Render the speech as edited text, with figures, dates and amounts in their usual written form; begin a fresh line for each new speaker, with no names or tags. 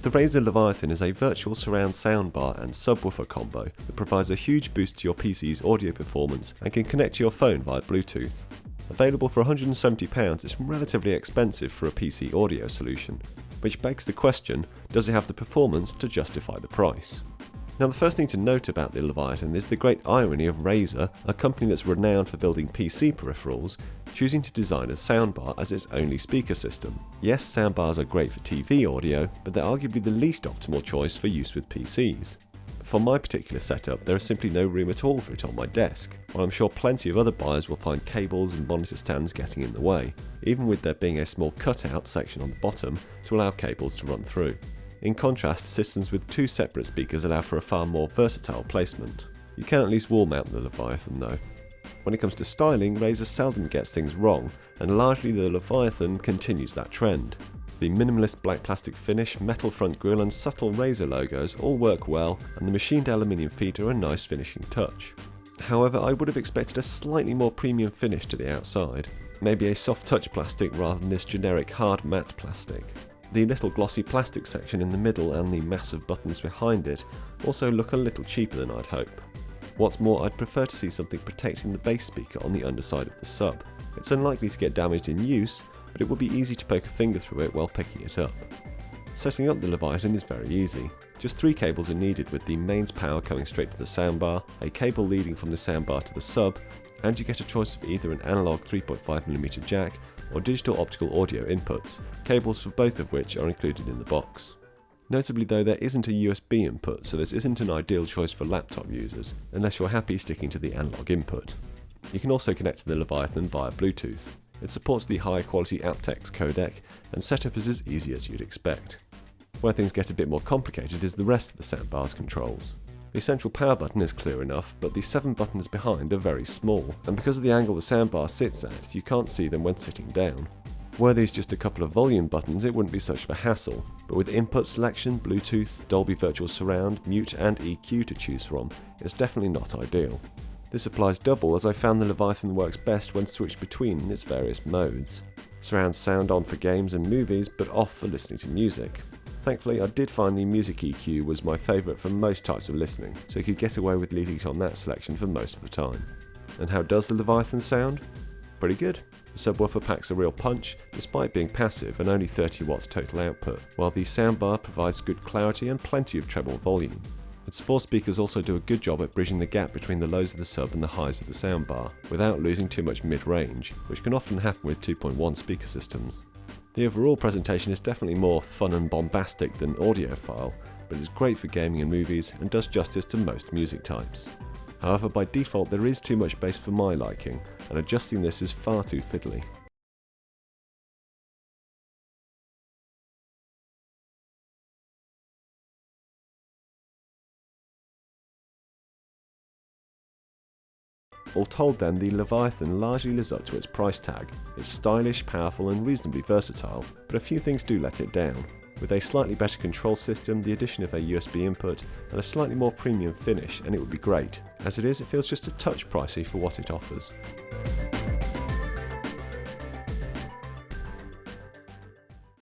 The Razer Leviathan is a virtual surround soundbar and subwoofer combo that provides a huge boost to your PC's audio performance and can connect to your phone via Bluetooth. Available for £170, it's relatively expensive for a PC audio solution, which begs the question, does it have the performance to justify the price? Now, the first thing to note about the Leviathan is the great irony of Razer, a company that's renowned for building PC peripherals, choosing to design a soundbar as its only speaker system. Yes, soundbars are great for TV audio, but they're arguably the least optimal choice for use with PCs. For my particular setup, there is simply no room at all for it on my desk, while I'm sure plenty of other buyers will find cables and monitor stands getting in the way, even with there being a small cutout section on the bottom to allow cables to run through. In contrast, systems with two separate speakers allow for a far more versatile placement. You can at least wall mount the Leviathan though. When it comes to styling, Razer seldom gets things wrong, and largely the Leviathan continues that trend. The minimalist black plastic finish, metal front grille and subtle Razer logos all work well, and the machined aluminium feet are a nice finishing touch. However, I would have expected a slightly more premium finish to the outside, maybe a soft touch plastic rather than this generic hard matte plastic. The little glossy plastic section in the middle and the massive buttons behind it also look a little cheaper than I'd hope. What's more, I'd prefer to see something protecting the bass speaker on the underside of the sub. It's unlikely to get damaged in use, but it would be easy to poke a finger through it while picking it up. Setting up the Leviathan is very easy. Just 3 cables are needed, with the mains power coming straight to the soundbar, a cable leading from the soundbar to the sub, and you get a choice of either an analog 3.5mm jack or digital optical audio inputs, cables for both of which are included in the box. Notably though, there isn't a USB input, so this isn't an ideal choice for laptop users, unless you're happy sticking to the analog input. You can also connect to the Leviathan via Bluetooth. It supports the high quality aptX codec, and setup is as easy as you'd expect. Where things get a bit more complicated is the rest of the soundbar's controls. The central power button is clear enough, but the 7 buttons behind are very small, and because of the angle the soundbar sits at, you can't see them when sitting down. Were these just a couple of volume buttons, it wouldn't be such a hassle, but with input selection, Bluetooth, Dolby Virtual Surround, Mute and EQ to choose from, it's definitely not ideal. This applies double, as I found the Leviathan works best when switched between its various modes. Surround sound on for games and movies, but off for listening to music. Thankfully, I did find the music EQ was my favourite for most types of listening, so you could get away with leaving it on that selection for most of the time. And how does the Leviathan sound? Pretty good. The subwoofer packs a real punch, despite being passive and only 30 watts total output, while the soundbar provides good clarity and plenty of treble volume. Its 4 speakers also do a good job at bridging the gap between the lows of the sub and the highs of the soundbar, without losing too much mid-range, which can often happen with 2.1 speaker systems. The overall presentation is definitely more fun and bombastic than audiophile, but it's great for gaming and movies and does justice to most music types. However, by default there is too much bass for my liking, and adjusting this is far too fiddly. All told then, the Leviathan largely lives up to its price tag. It's stylish, powerful and reasonably versatile, but a few things do let it down. With a slightly better control system, the addition of a USB input, and a slightly more premium finish, and it would be great. As it is, it feels just a touch pricey for what it offers.